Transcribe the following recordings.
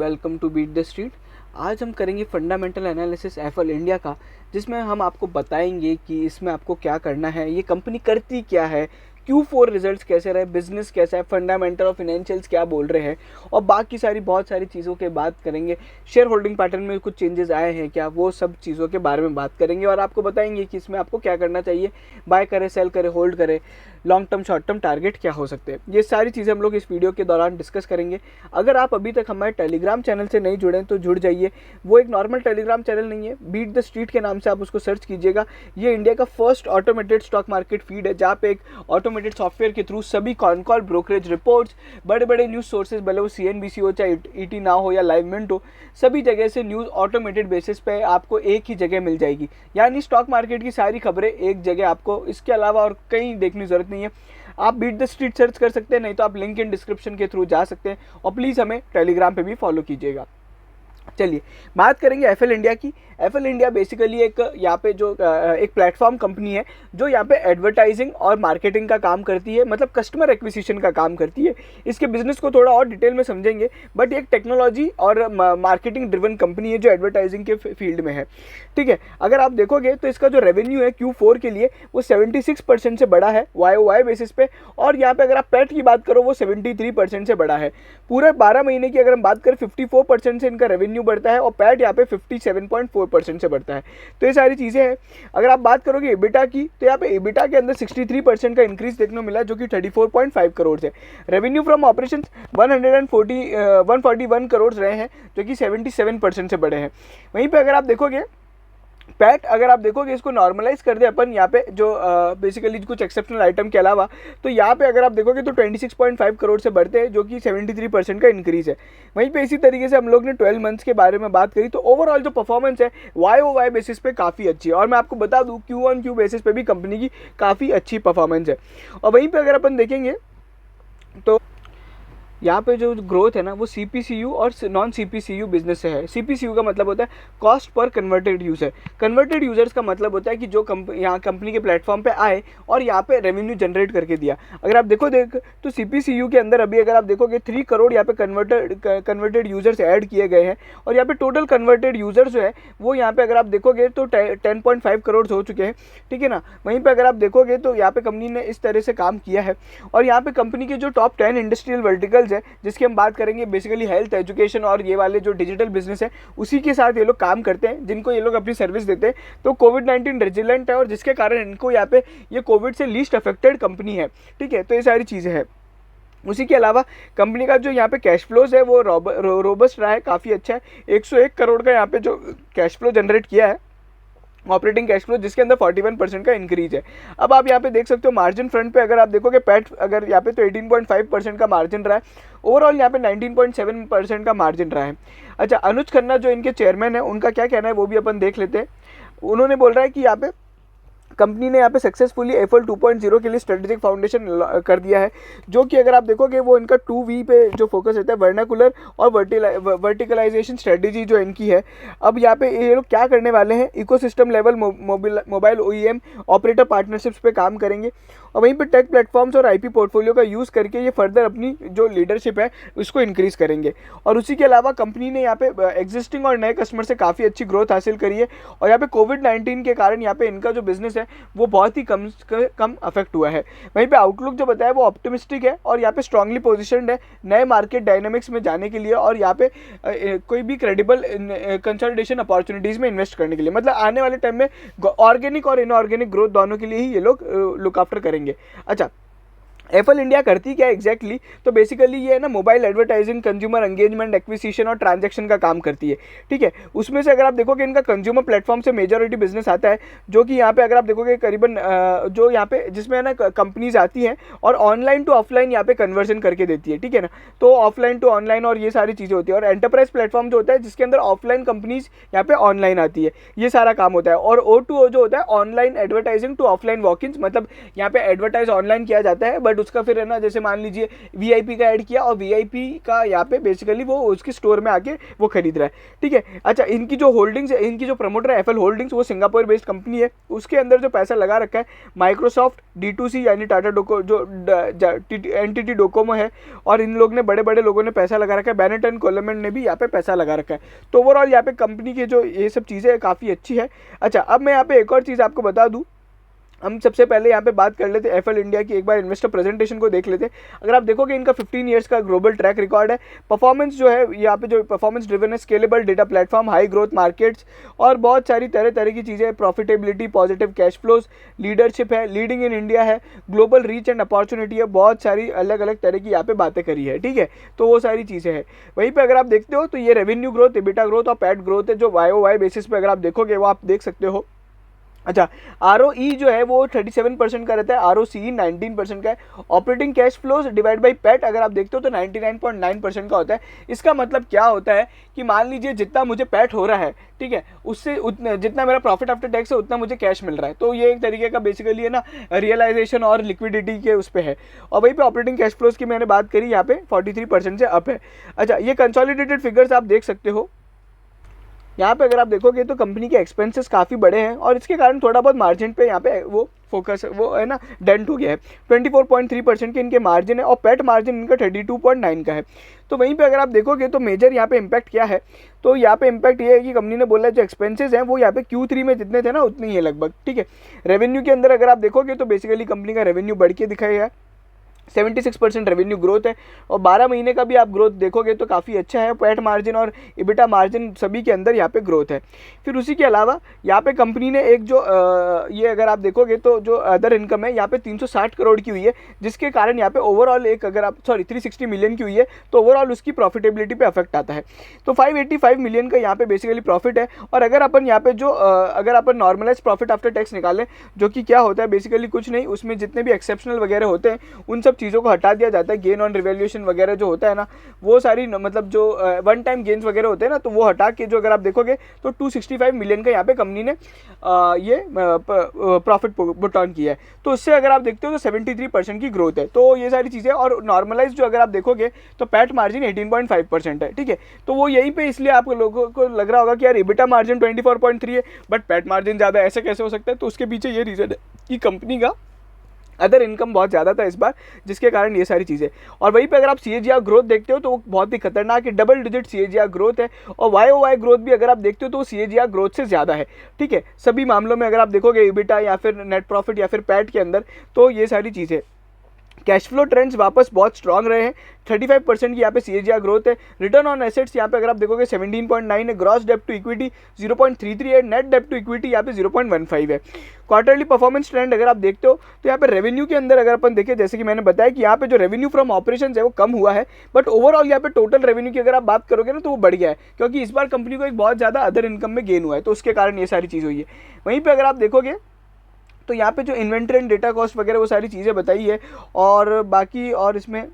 Welcome to beat the street. आज हम करेंगे फंडामेंटल एनालिसिस एफएल इंडिया का, जिसमें हम आपको बताएंगे कि इसमें आपको क्या करना है, ये कंपनी करती क्या है, Q4 रिजल्ट्स कैसे रहे, बिजनेस कैसा है, फंडामेंटल और फिनेंशियल्स क्या बोल रहे हैं, और बाकी सारी बहुत सारी चीज़ों के बात करेंगे। शेयर होल्डिंग पैटर्न में कुछ चेंजेस आए हैं क्या, वो सब चीज़ों के बारे में बात करेंगे और आपको बताएंगे कि इसमें आपको क्या करना चाहिए, बाय करे, सेल करे, होल्ड करे, long term short term target क्या हो सकते हैं। ये सारी चीज़ें हम लोग इस वीडियो के दौरान डिस्कस करेंगे। अगर आप अभी तक हमारे टेलीग्राम चैनल से नहीं जुड़े तो जुड़ जाइए। वो एक नॉर्मल टेलीग्राम चैनल नहीं है, बीट द स्ट्रीट के नाम से आप उसको सर्च कीजिएगा। ये इंडिया का first automated stock market feed है, जहाँ पे एक ऑटोमेटेड सॉफ्टवेयर के थ्रू सभी कॉन कॉल, ब्रोकरेज रिपोर्ट्स, बड़े बड़े न्यूज़ सोर्सेज, भले वो CNBC हो, चाहे ET नाउ हो या लाइव मिंट हो, सभी जगह से न्यूज़ ऑटोमेटेड बेसिस पे आपको एक ही जगह मिल जाएगी। यानी स्टॉक मार्केट की सारी खबरें एक जगह आपको, इसके अलावा और कहीं देखने की जरूरत नहीं है। आप बीट द स्ट्रीट सर्च कर सकते हैं, नहीं तो आप लिंक इन डिस्क्रिप्शन के थ्रू जा सकते हैं। और प्लीज़ हमें टेलीग्राम पे भी फॉलो कीजिएगा। चलिए बात करेंगे एफएल इंडिया की। एफएल इंडिया बेसिकली एक यहाँ पे जो एक प्लेटफॉर्म कंपनी है जो यहाँ पे एडवर्टाइजिंग और मार्केटिंग का काम करती है, मतलब कस्टमर एक्विजिशन का काम करती है। इसके बिजनेस को थोड़ा और डिटेल में समझेंगे, बट एक टेक्नोलॉजी और मार्केटिंग ड्रिवन कंपनी है जो एडवर्टाइजिंग के फील्ड में है। ठीक है, अगर आप देखोगे तो इसका जो रेवेन्यू है Q4 के लिए वो 76% से बड़ा है YoY बेसिस पे, और यहाँ पे अगर आप पैट की बात करो वो 73% से बड़ा है। पूरे 12 महीने की अगर हम बात करें 54% से इनका रेवेन्यू बढ़ता है और पैट यहाँ पे 57.4% से बढ़ता है। तो ये सारी चीज़ें हैं। अगर आप बात करोगे EBITDA की, तो यहाँ पे EBITDA के अंदर 63% का इंक्रीज देखने को मिला, जो कि 34.5 करोड़ है। रेवेन्यू फ्रॉम ऑपरेशन 141 करोड़ रहे हैं, जो कि 77% से बड़े हैं। वहीं पे अगर आप देखोगे पैट, अगर आप देखोगे इसको नॉर्मलाइज कर दे अपन यहाँ पे जो बेसिकली कुछ एक्सेप्शनल आइटम के अलावा, तो यहाँ पे अगर आप देखोगे तो 26.5 करोड़ से बढ़ते हैं, जो कि 73% का इंक्रीज है। वहीं पे इसी तरीके से हम लोग ने 12 मंथ्स के बारे में बात करी, तो ओवरऑल जो परफॉर्मेंस है YoY बेसिस पे काफ़ी अच्छी है। और मैं आपको बता दूँ Q1Q बेसिस पे भी कंपनी की काफ़ी अच्छी परफॉर्मेंस है। और वहीं पर अगर अपन देखेंगे तो यहाँ पे जो ग्रोथ है ना वो CPCU और नॉन CPCU बिजनेस से है। CPCU का मतलब होता है cost per converted user. Converted users का मतलब होता है कि जो यहाँ कंपनी के प्लेटफॉर्म पे आए और यहाँ पे रेवेन्यू जनरेट करके दिया। अगर आप देखो तो CPCU के अंदर अभी अगर आप देखोगे 3 करोड़ यहाँ पे कन्वर्टेड यूज़र्स ऐड किए गए हैं, और यहाँ पे टोटल कन्वर्टेड यूज़र्स जो है वो यहाँ पे अगर आप देखोगे तो 10.5 करोड़ हो चुके हैं। ठीक है ना। वहीं पर अगर आप देखोगे तो यहाँ पे कंपनी ने इस तरह से काम किया है। और यहाँ पे कंपनी के जो टॉप 10 इंडस्ट्रियल वर्टिकल्स है, जिसकी हम बात करेंगे, बेसिकली हेल्थ, एजुकेशन और ये वाले जो डिजिटल बिजनेस है, उसी के साथ ये लोग काम करते हैं, जिनको ये लोग अपनी सर्विस देते हैं। तो कोविड-19 रेजिलेंट है और जिसके कारण इनको यहाँ पे ये कोविड से लीस्ट अफेक्टेड कंपनी है। ठीक है, तो ये सारी चीज़ें हैं। उसी के अलावा कंपनी का जो यहाँ पे कैश फ्लोज है वो रोबस्ट रहा है, काफ़ी अच्छा है। 101 करोड़ का यहाँ पे जो कैश फ्लो जनरेट किया है, ऑपरेटिंग कैश फ्लो, जिसके अंदर 41% का इंक्रीज है। अब आप यहाँ पे देख सकते हो मार्जिन फ्रंट पे अगर आप देखोगे पैट अगर यहाँ पे तो 18.5% का मार्जिन रहा है। ओवरऑल यहाँ पे 19.7% का मार्जिन रहा है। अच्छा, अनुज खन्ना जो इनके चेयरमैन है, उनका क्या कहना है वो भी अपन देख लेते हैं। उन्होंने बोल रहा है कि यहाँ पे कंपनी ने यहाँ पे सक्सेसफुली एफएल 2.0 के लिए स्ट्रेटेजिक फाउंडेशन कर दिया है, जो कि अगर आप देखोगे वो इनका 2V पे जो फोकस रहता है, वर्नाकुलर और वर्टिकलाइजेशन स्ट्रेटेजी जो इनकी है। अब यहाँ पे ये लोग क्या करने वाले हैं, ecosystem level mobile OEM operator partnerships पे काम करेंगे, और वहीं पे टेक प्लेटफॉर्म्स और IP पोर्टफोलियो का यूज़ करके ये फर्दर अपनी जो लीडरशिप है उसको इंक्रीज़ करेंगे। और उसी के अलावा कंपनी ने यहाँ पे एग्जिस्टिंग और नए कस्टमर से काफ़ी अच्छी ग्रोथ हासिल करी है, और यहाँ पे कोविड-19 के कारण यहाँ पे इनका जो बिजनेस है वो बहुत ही कम अफेक्ट हुआ है। वहीं पे आउटलुक जो बताया वो ऑप्टिमिस्टिक है, और यहाँ पे स्ट्रांगली पोजीशनड है नए मार्केट डायनामिक्स में जाने के लिए, और यहाँ पे कोई भी क्रेडिबल कंसोलिडेशन अपॉर्चुनिटीज़ में इन्वेस्ट करने के लिए, मतलब आने वाले टाइम में ऑर्गेनिक और इनऑर्गेनिक ग्रोथ दोनों के लिए ही ये लोग लुक आफ्टर करेंगे। अच्छा, एफएल इंडिया करती क्या एग्जैक्टली, तो बेसिकली ये है ना mobile advertising, consumer engagement, acquisition और ट्रांजैक्शन का काम करती है। ठीक है, उसमें से अगर आप देखोगे इनका कंज्यूमर प्लेटफॉर्म से मेजॉरिटी बिजनेस आता है, जो कि यहाँ पे अगर आप देखोगे करीबन जो यहाँ पे जिसमें है ना कंपनीज आती हैं और ऑनलाइन टू ऑफलाइन यहाँ पे कन्वर्जन करके देती है। ठीक है ना, तो ऑफलाइन टू ऑनलाइन और ये सारी चीज़ें होती है। और एंटरप्राइज प्लेटफॉर्म जो होता है जिसके अंदर ऑफलाइन कंपनीज यहाँ पे ऑनलाइन आती है, ये सारा काम होता है। और O2O जो होता है ऑनलाइन एडवर्टाइजिंग टू ऑफलाइन वॉक-इन्स, मतलब यहाँ पे एडवर्टाइज ऑनलाइन किया जाता है बट उसका फिर है ना, जैसे मान लीजिए वीआईपी का ऐड किया और वीआईपी का यहाँ पे बेसिकली वो उसकी स्टोर में आके वो खरीद रहा है, ठीक है। अच्छा, इनकी जो होल्डिंग्स है, इनकी जो प्रमोटर है एफएल होल्डिंग्स, वो सिंगापुर बेस्ड कंपनी है। उसके अंदर जो पैसा लगा रखा है माइक्रोसॉफ्ट, D2C यानी टाटा डोको जो एनटीटी डोकोमो है, और इन लोग ने बड़े बड़े लोगों ने पैसा लगा रखा है। बेनेट एंड कोलमैन ने भी यहाँ पे पैसा लगा रखा है। तो ओवरऑल यहाँ पे कंपनी की जो ये सब चीज़ें काफ़ी अच्छी है। अच्छा, अब मैं यहाँ पे एक और चीज़ आपको बता दूँ। हम सबसे पहले यहाँ पे बात कर लेते हैं एफएल इंडिया की, एक बार इन्वेस्टर प्रेजेंटेशन को देख लेते हैं। अगर आप देखोगे इनका 15 ईयर्स का ग्लोबल ट्रैक रिकॉर्ड है। परफॉर्मेंस जो है यहाँ पे, जो परफॉर्मेंस ड्रिवन है, scalable data platform, high growth markets और बहुत सारी तरह तरह की चीज़ें, profitability, positive cash flows, leadership है, लीडिंग इन इंडिया है, ग्लोबल रीच एंड अपॉर्चुनिटी है, बहुत सारी अलग अलग तरह की यहाँ पे बातें करी है, ठीक है। तो वो सारी चीज़ें हैं। वहीं पर अगर आप देखते हो तो ये रेवेन्यू ग्रोथ, एबिटा ग्रोथ और पैट ग्रोथ है, जो YoY बेसिस पे अगर आप देखोगे वो आप देख सकते हो। अच्छा, ROE जो है वो 37% का रहता है, ROCE 19% का है। Operating cash flows divide by PAT अगर आप देखते हो तो 99.9% का होता है। इसका मतलब क्या होता है कि मान लीजिए जितना मुझे पैट हो रहा है, ठीक है, उससे उतना जितना मेरा प्रॉफिट आफ्टर टैक्स है उतना मुझे कैश मिल रहा है। तो ये एक तरीके का बेसिकली है ना रियलाइजेशन और लिक्विडिटी के उस पर है। और वहीं पे ऑपरेटिंग कैश फ्लोज की मैंने बात करी, यहाँ पे 43% से अप है। अच्छा, ये कंसोलिडेटेड फिगर्स आप देख सकते हो। यहाँ पे अगर आप देखोगे तो कंपनी के एक्सपेंसेस काफ़ी बड़े हैं और इसके कारण थोड़ा बहुत मार्जिन पे यहाँ पे वो फोकस वो है ना डेंट हो गया है। 24.3% के इनके मार्जिन है और पैट मार्जिन इनका 32.9 का है। तो वहीं पे अगर आप देखोगे तो मेजर यहाँ पे इम्पैक्ट क्या है, तो यहाँ पे इम्पैक्ट ये है कि कंपनी ने बोला जो एक्सपेंसेस हैं वो यहाँ पे Q3 में जितने थे ना उतने ही है लगभग, ठीक है। रेवेन्यू के अंदर अगर आप देखोगे तो बेसिकली कंपनी का रेवेन्यू बढ़ के दिखाया है, 76% रेवेन्यू ग्रोथ है और 12 महीने का भी आप ग्रोथ देखोगे तो काफ़ी अच्छा है। पैट मार्जिन और इबिटा मार्जिन सभी के अंदर यहाँ पे ग्रोथ है। फिर उसी के अलावा यहाँ पे कंपनी ने एक जो ये अगर आप देखोगे तो जो अदर इनकम है यहाँ पे 360 करोड़ की हुई है, जिसके कारण यहाँ पे ओवरऑल एक अगर आप 360 मिलियन की हुई है तो ओवरऑल उसकी प्रॉफिटेबिलिटी पे अफेक्ट आता है। तो 585 मिलियन का यहाँ पे बेसिकली प्रॉफिट है। और अगर अपन यहाँ पे जो अगर अपन नॉर्मलाइज प्रॉफिट आफ्टर टैक्स निकालें, जो कि क्या होता है बेसिकली कुछ नहीं, उसमें जितने भी एक्सेप्शनल वगैरह होते हैं उन सब चीज़ों को हटा दिया जाता है। गेन ऑन रिवैल्यूएशन वगैरह जो होता है ना, वो सारी मतलब जो वन टाइम गेन्स वगैरह होते हैं ना, तो वो हटा के जो अगर आप देखोगे तो 265 मिलियन का यहाँ पे कंपनी ने ये प्रॉफिट पुट ऑन किया है। तो उससे अगर आप देखते हो तो 73% की ग्रोथ है। तो ये सारी चीज़ें, और नॉर्मलाइज जो अगर आप देखोगे तो पैट मार्जिन 18.5% है, ठीक है। तो वो यहीं पे इसलिए आप लोगों को लग रहा होगा कि यार इबिटा मार्जिन 24.3 है बट पैट मार्जिन ज़्यादा, ऐसे कैसे हो सकता है। तो उसके पीछे ये रीज़न है कि कंपनी का अदर इनकम बहुत ज़्यादा था इस बार, जिसके कारण ये सारी चीज़ें। और वहीं पे अगर आप CAGR ग्रोथ देखते हो तो वो बहुत ही खतरनाक है, डबल डिजिट CAGR ग्रोथ है। और YoY ग्रोथ भी अगर आप देखते हो तो CAGR ग्रोथ से ज़्यादा है, ठीक है। सभी मामलों में अगर आप देखोगे इबिटा या फिर नेट प्रॉफिट या फिर पैट के अंदर, तो ये सारी चीज़ें। कैश फ्लो ट्रेंड्स वापस बहुत स्ट्रांग रहे हैं, 35% की यहाँ पे CAGR ग्रोथ है। रिटर्न ऑन एसेट्स यहाँ पे अगर आप देखोगे 17.9 है, ग्रॉस डेप्ट टू इक्विटी 0.33 है, नेट डेप्ट टू इक्विटी यहाँ पे 0.15 है। क्वार्टरली परफॉर्मेंस ट्रेंड अगर आप देखते हो तो यहाँ पे रेवेन्यू के अंदर अगर अपन देखें, जैसे कि मैंने बताया कि यहाँ पे जो रेवेन्यू फ्रॉम ऑपरेशंस है वो कम हुआ है, बट ओवरऑल यहाँ पे टोटल रेवेन्यू की अगर आप बात करोगे ना तो वो बढ़ गया है, क्योंकि इस बार कंपनी को एक बहुत ज़्यादा अदर इनकम में गेन हुआ है, तो उसके कारण ये सारी चीज़ हुई है। वहीं पर अगर आप देखोगे तो यहाँ पे जो इन्वेंट्री एंड डेटा कॉस्ट वगैरह वो सारी चीज़ें बताई है। और बाकी और इसमें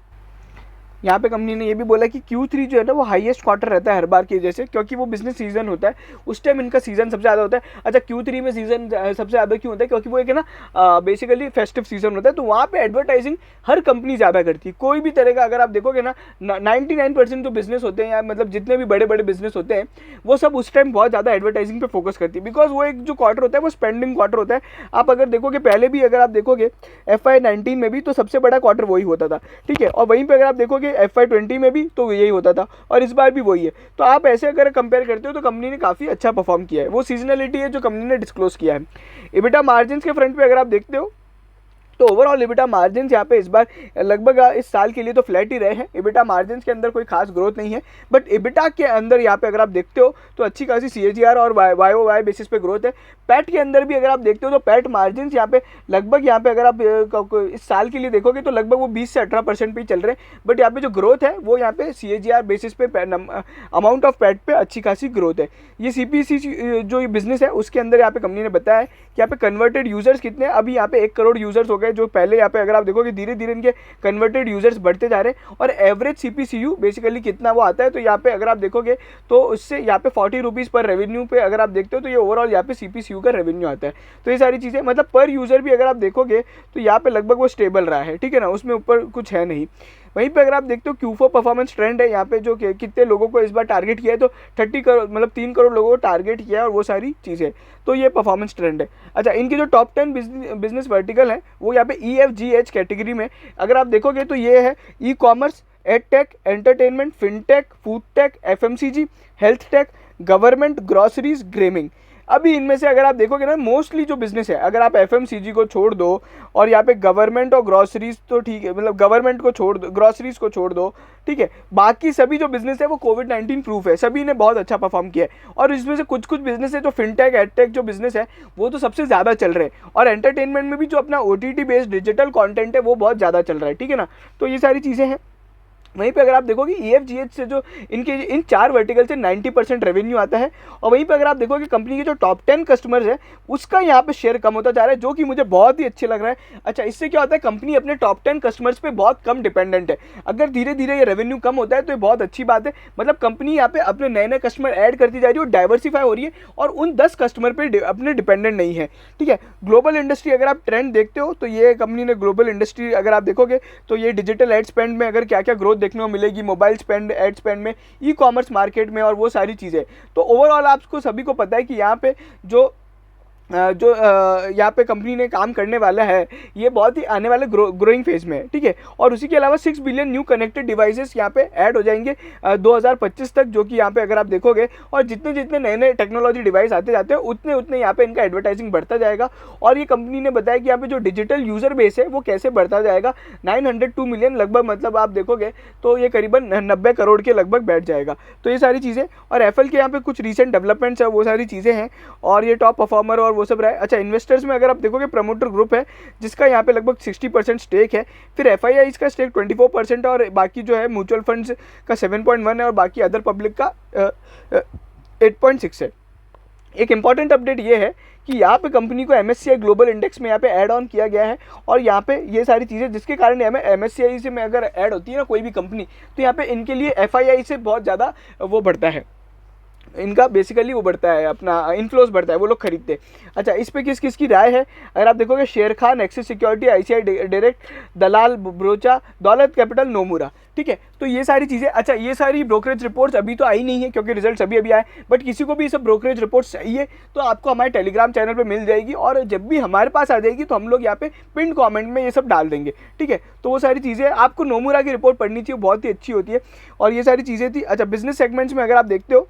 यहाँ पे कंपनी ने ये भी बोला कि Q3 जो है ना वो हाईएस्ट क्वार्टर रहता है हर बार की जैसे, क्योंकि वो बिजनेस सीजन होता है, उस टाइम इनका सीजन सबसे ज़्यादा होता है। अच्छा, Q3 में सीजन सबसे ज़्यादा क्यों होता है, क्योंकि वो एक है ना बेसिकली फेस्टिव सीजन होता है, तो वहाँ पे एडवर्टाइजिंग हर कंपनी ज़्यादा करती है। कोई भी तरह का अगर आप देखोगे ना 99% जो बिजनेस होते हैं या मतलब जितने भी बड़े बड़े बिजनेस होते हैं वो सब उस टाइम बहुत ज़्यादा एडवर्टाइजिंग पे फोकस करती है, बिकॉज वो एक जो क्वार्टर होता है वो स्पेंडिंग क्वार्टर होता है। आप अगर देखोगे पहले भी अगर आप देखोगे FY19 में भी तो सबसे बड़ा क्वार्टर वही होता था, ठीक है। और वहीं पर अगर आप देखोगे FY20 में भी तो यही होता था और इस बार भी वही है। तो आप ऐसे अगर कंपेयर करते हो तो कंपनी ने काफ़ी अच्छा परफॉर्म किया है, वो सीजनलिटी है जो कंपनी ने डिस्क्लोज किया है। इबिटा मार्जिन्स के फ्रंट पे अगर आप देखते हो तो ओवरऑल इबिटा मार्जिन्स यहाँ पे इस बार लगभग इस साल के लिए तो फ्लैट ही रहे हैं। इबिटा मार्जिन्स के अंदर कोई खास ग्रोथ नहीं है, बट इबिटा के अंदर यहाँ पे अगर आप देखते हो तो अच्छी खासी CAGR और YoY बेसिस पे ग्रोथ है। पैट के अंदर भी अगर आप देखते हो तो पैट मार्जिन्स यहाँ पे लगभग यहाँ पे अगर आप इस साल के लिए देखोगे तो लगभग वो 20 से 18% पे ही चल रहे हैं, बट यहाँ पे जो ग्रोथ है वो यहाँ पे CAGR बेसिस पे अमाउंट ऑफ पैट पे अच्छी खासी ग्रोथ है। ये CPC जो ये बिजनेस है उसके अंदर यहाँ पे कंपनी ने बताया है कि यहाँ पे कन्वर्टेड यूजर्स कितने, अभी यहाँ पे 1 करोड़ यूजर्स हो गए गए, जो पहले यहाँ पे अगर आप देखोगे धीरे धीरे इनके कन्वर्टेड यूजर्स बढ़ते जा रहे हैं। और एवरेज CPCU बेसिकली कितना वो आता है, तो यहाँ पे अगर आप देखोगे तो उससे यहाँ पे 40 रुपीज़ पर रेवेन्यू पे अगर आप देखते हो तो ये ओवरऑल यहाँ पे CPCU का रेवेन्यू आता है। तो ये सारी चीज़ें मतलब पर यूज़र भी अगर आप देखोगे तो यहाँ पे लगभग वो स्टेबल रहा है, ठीक है ना, उसमें ऊपर कुछ है नहीं। वहीं पे अगर आप देखते हो Q4 परफॉर्मेंस ट्रेंड है यहाँ पे, जो कितने लोगों को इस बार टारगेट किया है, तो 30 करोड़ मतलब 3 करोड़ लोगों को टारगेट किया है और वो सारी चीज़ें, तो ये परफॉर्मेंस ट्रेंड है। अच्छा, इनकी जो टॉप 10 बिजनेस वर्टिकल है वो यहाँ पे EFGH कैटेगरी में अगर आप देखोगे तो ये है e-commerce, edtech, entertainment, fintech, food tech, FMCG, health tech, government, groceries, gaming. अभी इनमें से अगर आप देखोगे ना, मोस्टली जो बिजनेस है, अगर आप FMCG को छोड़ दो और यहाँ पे गवर्नमेंट और ग्रॉसरीज तो ठीक है, मतलब गवर्नमेंट को छोड़ दो, ग्रॉसरीज को छोड़ दो, ठीक है, बाकी सभी जो बिजनेस है वो कोविड-19 प्रूफ है, सभी ने बहुत अच्छा परफॉर्म किया है। और इसमें से कुछ कुछ बिजनेस है जो फिनटेक, एडटेक जो बिजनेस है वो तो सबसे ज़्यादा चल रहे हैं, और एंटरटेनमेंट में भी जो अपना OTT बेस्ड डिजिटल कॉन्टेंट है वो बहुत ज़्यादा चल रहा है, ठीक है ना। तो ये सारी चीज़ें हैं। वहीं पे अगर आप देखोगे EFGH से जो इनके इन 4 वर्टिकल से 90% रेवेन्यू आता है। और वहीं पे अगर आप देखोगे कंपनी के जो टॉप 10 कस्टमर्स है उसका यहाँ पे शेयर कम होता जा रहा है, जो कि मुझे बहुत ही अच्छे लग रहा है। अच्छा, इससे क्या होता है, कंपनी अपने टॉप 10 कस्टमर्स पे बहुत कम डिपेंडेंट है। अगर धीरे धीरे ये रेवेन्यू कम होता है तो ये बहुत अच्छी बात है, मतलब कंपनी यहाँ पे अपने नए नए कस्टमर ऐड करती जा रही है और डाइवर्सिफाई हो रही है, और उन 10 कस्टमर पे अपने डिपेंडेंट नहीं है, ठीक है। ग्लोबल इंडस्ट्री अगर आप ट्रेंड देखते हो तो ये कंपनी ने ग्लोबल इंडस्ट्री अगर आप देखोगे तो ये डिजिटल एड स्पेंड में अगर क्या क्या ग्रोथ देखने को मिलेगी, मोबाइल स्पेंड, एड स्पेंड में, ई-कॉमर्स मार्केट में, और वो सारी चीज़ें। तो ओवरऑल आपको सभी को पता है कि यहाँ पे जो यहाँ पे कंपनी ने काम करने वाला है ये बहुत ही आने वाले ग्रोइंग फेज में है, ठीक है। और उसी के अलावा 6 बिलियन न्यू कनेक्टेड डिवाइसेस यहाँ पे ऐड हो जाएंगे 2025 तक, जो कि यहाँ पे अगर आप देखोगे, और जितने जितने नए नए टेक्नोलॉजी डिवाइस आते जाते हैं उतने उतने यहाँ पे इनका एडवर्टाइजिंग बढ़ता जाएगा। और ये कंपनी ने बताया कि यहाँ पे जो डिजिटल यूज़र बेस है वो कैसे बढ़ता जाएगा, 902 मिलियन लगभग, मतलब आप देखोगे तो ये करीबन 90 करोड़ के लगभग बैठ जाएगा। तो ये सारी चीज़ें, और एफएल के यहाँ पे कुछ रिसेंट डेवलपमेंट्स है वो सारी चीज़ें हैं, और ये टॉप परफॉर्मर और वो सब रहा है। अच्छा, इन्वेस्टर्स में अगर आप देखोगे प्रमोटर ग्रुप है जिसका यहाँ पे लगभग 60% स्टेक है, फिर FII का स्टेक 24% है, और बाकी जो है म्यूचुअल फंड्स का 7.1 है, और बाकी अदर पब्लिक का 8.6 है। एक इंपॉर्टेंट अपडेट ये है कि यहाँ पे कंपनी को MSCI ग्लोबल इंडेक्स में यहाँ पे ऐड ऑन किया गया है, और यहाँ पे ये सारी चीज़ें जिसके कारण हमें MSCI से में अगर ऐड होती है ना कोई भी कंपनी, तो यहाँ पे इनके लिए FII से बहुत ज़्यादा वो बढ़ता है, इनका बेसिकली वो बढ़ता है, अपना इन्फ्लोस बढ़ता है, वो लोग खरीदते हैं। अच्छा, इस पे किस किस की राय है, अगर आप देखोगे Sharekhan, Axis Securities, ICI Direct, Dalal Broacha, Daulat Capital, Nomura, ठीक है। तो ये सारी चीज़ें, अच्छा ये सारी ब्रोकरेज रिपोर्ट्स अभी तो आई नहीं है क्योंकि रिजल्ट्स अभी अभी आए, बट किसी को भी ये सब ब्रोकरेज रिपोर्ट्स चाहिए तो आपको हमारे टेलीग्राम चैनल पे मिल जाएगी, और जब भी हमारे पास आ जाएगी तो हम लोग यहाँ पे पिन कमेंट में ये सब डाल देंगे, ठीक है। तो वो सारी चीज़ें आपको नोमुरा की रिपोर्ट पढ़नी चाहिए, बहुत ही अच्छी होती है, और ये सारी चीज़ें थी। अच्छा, बिजनेस सेगमेंट्स में अगर आप देखते हो,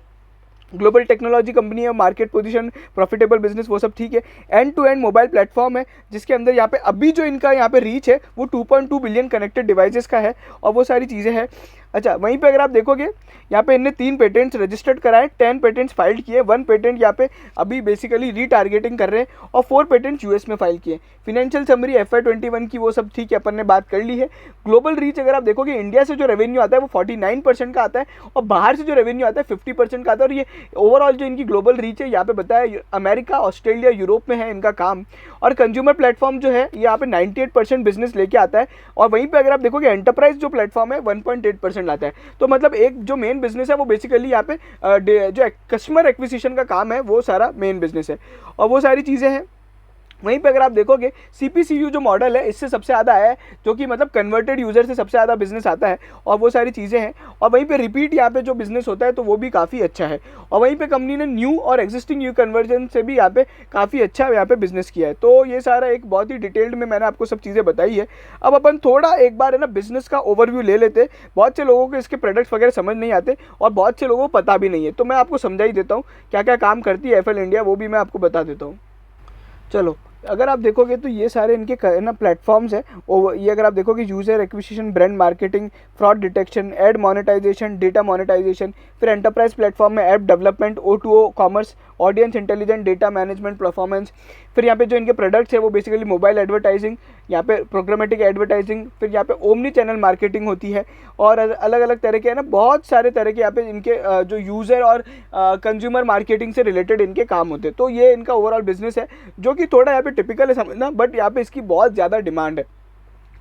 ग्लोबल टेक्नोलॉजी कंपनी है, मार्केट पोजीशन, प्रॉफिटेबल बिजनेस, वो सब ठीक है। End to end mobile platform है जिसके अंदर यहाँ पे अभी जो इनका यहाँ पे रीच है वो 2.2 बिलियन कनेक्टेड डिवाइसेस का है, और वो सारी चीज़ें हैं। अच्छा, वहीं पे अगर आप देखोगे यहाँ पे इनने 3 पेटेंट्स रजिस्टर्ड कराए, 10 पेटेंट्स फाइल किए, 1 पेटेंट यहाँ पे अभी बेसिकली रीटारगेटिंग कर रहे हैं, और 4 पेटेंट्स US में फाइल किए। फिनेंशियल समरी FY21 की वो सब ठीक है, अपन ने बात कर ली है। ग्लोबल रीच अगर आप देखोगे, इंडिया से जो रेवेन्यू आता है वो 49% का आता है, और बाहर से जो रेवेन्यू आता है 50% का आता है। और ये ओवरऑल जो इनकी ग्लोबल रीच है यहाँ पे बताया, अमेरिका, ऑस्ट्रेलिया, यूरोप में है इनका काम। और कंज्यूमर प्लेटफॉर्म जो है यहाँ पे 98% बिजनेस लेके आता है, और वहीं पे अगर आप देखोगे एंटरप्राइज जो प्लेटफॉर्म है 1.8% आता है। तो मतलब एक जो मेन बिजनेस है वो बेसिकली यहाँ पे जो कस्टमर एक्विजिशन का काम है वो सारा मेन बिजनेस है, और वो सारी चीज़ें हैं। वहीं पे अगर आप देखोगे CPCU जो मॉडल है इससे सबसे ज़्यादा है, जो कि मतलब कन्वर्टेड यूज़र से सबसे ज़्यादा बिजनेस आता है, और वो सारी चीज़ें हैं। और वहीं पे रिपीट यहाँ पे जो बिजनेस होता है तो वो भी काफ़ी अच्छा है, और वहीं पे कंपनी ने न्यू और एग्जिस्टिंग न्यू कन्वर्जन से भी यहाँ पे काफ़ी अच्छा यहाँ पे बिजनेस किया है। तो ये सारा एक बहुत ही डिटेल्ड में मैंने आपको सब चीज़ें बताई है। अब अपन थोड़ा एक बार है ना बिजनेस का ओवरव्यू ले लेते। बहुत से लोगों को इसके प्रोडक्ट्स वगैरह समझ नहीं आते, और बहुत से लोगों को पता भी नहीं है, तो मैं आपको समझा ही देता हूँ क्या क्या काम करती है FL इंडिया, वो भी मैं आपको बता देता हूँ। चलो, अगर आप देखोगे तो ये सारे इनके ना प्लेटफॉर्म्स है, ये अगर आप देखोगे user acquisition, brand marketing, fraud detection, ad monetization, data monetization, फिर एंटरप्राइज प्लेटफॉर्म में app development, O2O commerce, audience intelligence, data management, performance. फिर यहाँ पे जो इनके प्रोडक्ट्स है वो बेसिकली मोबाइल एडवर्टाइजिंग, यहाँ पे प्रोग्रामेटिक एडवर्टाइजिंग, फिर यहाँ पे ओमनी चैनल मार्केटिंग होती है, और अलग अलग तरह के है ना बहुत सारे तरह के यहाँ पे इनके जो यूज़र और कंज्यूमर मार्केटिंग से रिलेटेड इनके काम होते हैं। तो ये इनका ओवरऑल बिजनेस है जो कि थोड़ा यहाँ पे टिपिकल है समझना, बट यहाँ पे इसकी बहुत ज़्यादा डिमांड है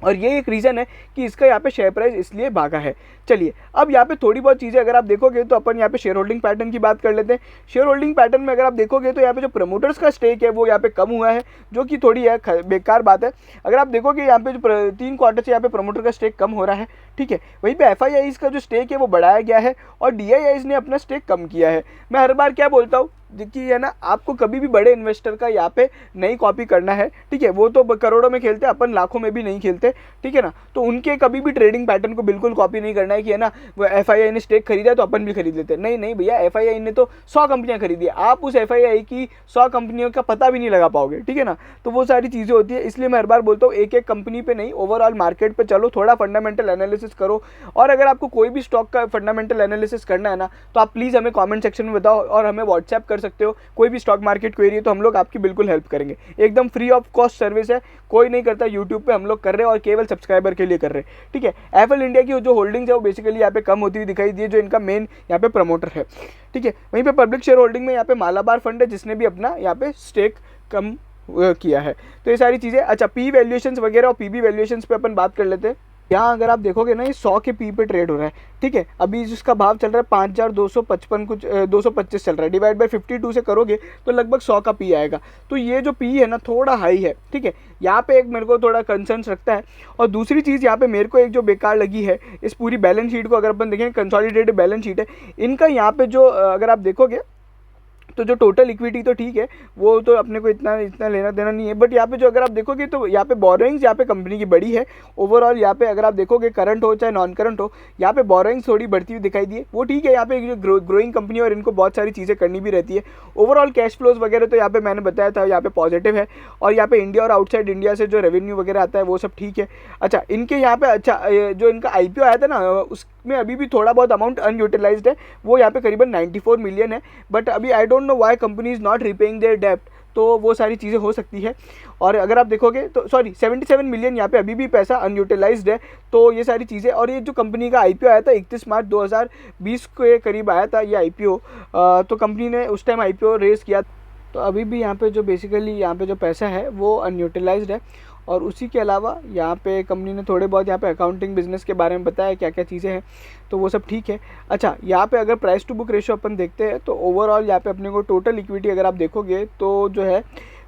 और ये एक रीज़न है कि इसका यहाँ पे शेयर प्राइस इसलिए भागा है। चलिए अब यहाँ पे थोड़ी बहुत चीज़ें अगर आप देखोगे तो अपन यहाँ पे शेयर होल्डिंग पैटर्न की बात कर लेते हैं। शेयर होल्डिंग पैटर्न में अगर आप देखोगे तो यहाँ पे जो प्रमोटर्स का स्टेक है वो यहाँ पे कम हुआ है, जो कि थोड़ी है बेकार बात है। अगर आप देखोगे यहाँ पे जो 3 क्वार्टर से यहाँ पे प्रमोटर का स्टेक कम हो रहा है, ठीक है। वहीं पे FIIs का जो स्टेक है वो बढ़ाया गया है और DIIs ने अपना स्टेक कम किया है। मैं हर बार क्या बोलता हूँ कि है ना, आपको कभी भी बड़े इन्वेस्टर का यहाँ पे नहीं कॉपी करना है, ठीक है। वो तो करोड़ों में खेलते हैं, अपन लाखों में भी नहीं खेलते, ठीक है ना। तो उनके कभी भी ट्रेडिंग पैटर्न को बिल्कुल कॉपी नहीं करना है कि है ना वो FII ने स्टेक खरीदा है तो अपन भी खरीद लेते हैं। नहीं नहीं भैया, FII ने तो 100 कंपनियां खरीदी है, आप उस FII की 100 कंपनियों का पता भी नहीं लगा पाओगे, ठीक है ना। तो वो सारी चीज़ें होती है, इसलिए मैं हर बार बोलता हूँ एक एक कंपनी पे नहीं, ओवरऑल मार्केट पे चलो, थोड़ा फंडामेंटल एनालिसिस करो। और अगर आपको कोई भी स्टॉक का फंडामेंटल एनालिसिस करना है ना तो आप प्लीज़ हमें कॉमेंट सेक्शन में बताओ और हमें व्हाट्सएप कर सकते हो। कोई भी स्टॉक मार्केट क्वेरी है तो हम लोग आपकी बिल्कुल हेल्प करेंगे। एकदम फ्री ऑफ कॉस्ट सर्विस है, कोई नहीं करता, यूट्यूब पे हम लोग कर रहे हैं और केवल सब्सक्राइबर के लिए कर रहे हैं, ठीक है। एफएल इंडिया की जो होल्डिंग्स है वो बेसिकली यहाँ पे कम होती हुई दिखाई दी है, जो इनका मेन यहाँ पे प्रमोटर है, ठीक है। वहीं पे पब्लिक शेयर होल्डिंग में यहाँ पे मालाबार फंड है जिसने भी अपना यहाँ पे स्टेक कम किया है। तो ये सारी चीज़ें। अच्छा, पी वैल्यूएशंस वगैरह और पीबी वैल्यूएशंस पे अपन बात कर लेते हैं। यहाँ अगर आप देखोगे ना, ये 100 के पी पे ट्रेड हो रहा है, ठीक है। अभी जिसका भाव चल रहा है 5255 कुछ 225 चल रहा है, डिवाइड बाय 52 से करोगे तो लगभग 100 का पी आएगा। तो ये जो पी है ना थोड़ा हाई है, ठीक है। यहाँ पे एक मेरे को थोड़ा कंसर्न रखता है। और दूसरी चीज़ यहाँ पे मेरे को एक जो बेकार लगी है इस पूरी बैलेंस शीट को, अगर अपन देखें कंसोलिडेटेड बैलेंस शीट है इनका, यहाँ पे जो अगर आप देखोगे तो जो टोटल इक्विटी तो ठीक है, वो तो अपने को इतना लेना देना नहीं है, बट यहाँ पे जो अगर आप देखोगे तो यहाँ पे बोरोइंग्स यहाँ पे कंपनी की बड़ी है। ओवरऑल यहाँ पे अगर आप देखोगे करंट हो चाहे नॉन करंट हो, यहाँ पे बोरोइंग्स थोड़ी बढ़ती हुई दिखाई दी है, वो ठीक है। यहाँ पे जो ग्रोइंग कंपनी और इनको बहुत सारी चीज़ें करनी भी रहती है। ओवरऑल कैश फ्लोज वगैरह तो यहाँ पे मैंने बताया था यहाँ पे पॉजिटिव है, और यहाँ पे इंडिया और आउटसाइड इंडिया से जो रेवेन्यू वगैरह आता है वो सब ठीक है। अच्छा, इनके यहाँ पे अच्छा जो इनका IPO आया था ना उसमें अभी भी थोड़ा बहुत अमाउंट अनयूटिलाइज्ड है, वो यहाँ पे करीबन 94 मिलियन है। बट अभी I don't know why company is not repaying their डेब्ट, तो वो सारी चीज़ें हो सकती है। और अगर आप देखोगे तो 77 मिलियन यहाँ पे अभी भी पैसा अनयूटिलाइज्ड है। तो ये सारी चीज़ें, और ये जो कंपनी का IPO आया था 31 मार्च 2020 के करीब आया था ये IPO, तो कंपनी ने उस टाइम IPO रेस किया। तो अभी भी यहाँ पे जो बेसिकली यहाँ पे जो पैसा है वो अनयूटिलाइज्ड है। और उसी के अलावा यहाँ पे कंपनी ने थोड़े बहुत यहाँ पे अकाउंटिंग बिजनेस के बारे में बताया क्या क्या चीज़ें हैं, तो वो सब ठीक है। अच्छा, यहाँ पे अगर प्राइस टू बुक रेशियो अपन देखते हैं तो ओवरऑल यहाँ पे अपने को टोटल इक्विटी अगर आप देखोगे तो जो है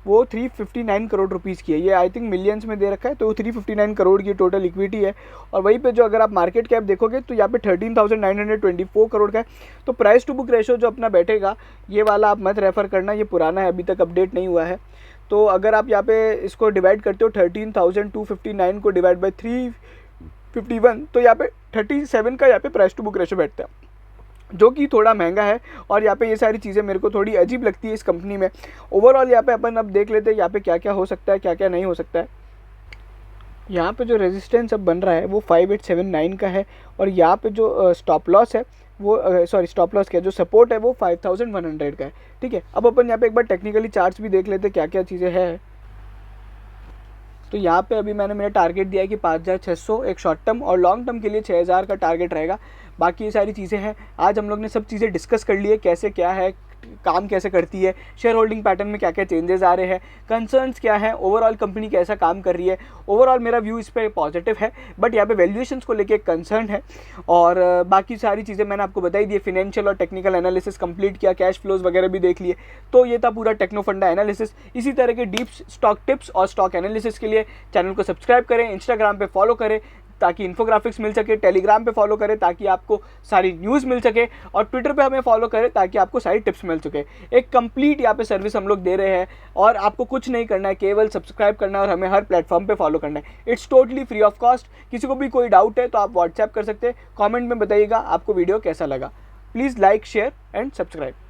वो 359 करोड़ रुपीज़ की है। ये आई थिंक मिलियंस में दे रखा है, तो 359 करोड़ की टोटल इक्विटी है। और वहीं पे जो अगर आप मार्केट कैप देखोगे तो यहाँ पे 13,924 करोड़ का है। तो प्राइस टू बुक रेशियो जो अपना बैठेगा ये वाला आप मत रेफ़र करना, ये पुराना है, अभी तक अपडेट नहीं हुआ है। तो अगर आप यहाँ पे इसको डिवाइड करते हो 13,259 को डिवाइड बाई 351, तो यहाँ पे 37 का यहाँ पे प्राइस टू बुक रेशियो बैठता है, जो कि थोड़ा महंगा है। और यहाँ पे ये सारी चीज़ें मेरे को थोड़ी अजीब लगती है इस कंपनी में। ओवरऑल यहाँ पे अपन अब देख लेते हैं यहाँ पे क्या क्या हो सकता है, क्या क्या नहीं हो सकता है। यहाँ पे जो रेजिस्टेंस अब बन रहा है वो 5879 का है, और यहाँ पे जो स्टॉप लॉस है वो स्टॉप लॉस का जो सपोर्ट है वो 5100 का है, ठीक है। अब अपन यहाँ पे एक बार टेक्निकली चार्ट्स भी देख लेते हैं क्या क्या चीज़ें हैं। तो यहाँ पे अभी मेरा टारगेट दिया है कि 5600 एक शॉर्ट टर्म, और लॉन्ग टर्म के लिए 6000 का टारगेट रहेगा। बाकी ये सारी चीज़ें हैं, आज हम लोग ने सब चीज़ें डिस्कस कर ली है, कैसे क्या है, काम कैसे करती है, शेयर होल्डिंग पैटर्न में क्या क्या चेंजेस आ रहे हैं, कंसर्न्स क्या है, ओवरऑल कंपनी कैसा काम कर रही है। ओवरऑल मेरा व्यू इस पर पॉजिटिव है, बट यहाँ पे वैल्यूएशंस को लेके एक कंसर्न है। और बाकी सारी चीज़ें मैंने आपको बताई दी, फिनेंशियल और टेक्निकल एनालिसिस कंप्लीट किया, कैश फ्लोज वगैरह भी देख लिए। तो ये था पूरा टेक्नो फंडा एनालिसिस। इसी तरह के डीप स्टॉक टिप्स और स्टॉक एनालिसिस के लिए चैनल को सब्सक्राइब करें, इंस्टाग्राम पे फॉलो करें ताकि इन्फोग्राफिक्स मिल सके, टेलीग्राम पे फॉलो करें ताकि आपको सारी न्यूज़ मिल सके, और ट्विटर पे हमें फॉलो करें ताकि आपको सारी टिप्स मिल सके। एक कंप्लीट यहाँ पे सर्विस हम लोग दे रहे हैं, और आपको कुछ नहीं करना है, केवल सब्सक्राइब करना है और हमें हर प्लेटफॉर्म पे फॉलो करना है। It's totally free of cost. किसी को भी कोई डाउट है तो आप व्हाट्सएप कर सकते हैं, कॉमेंट में बताइएगा आपको वीडियो कैसा लगा। Please like, share and subscribe.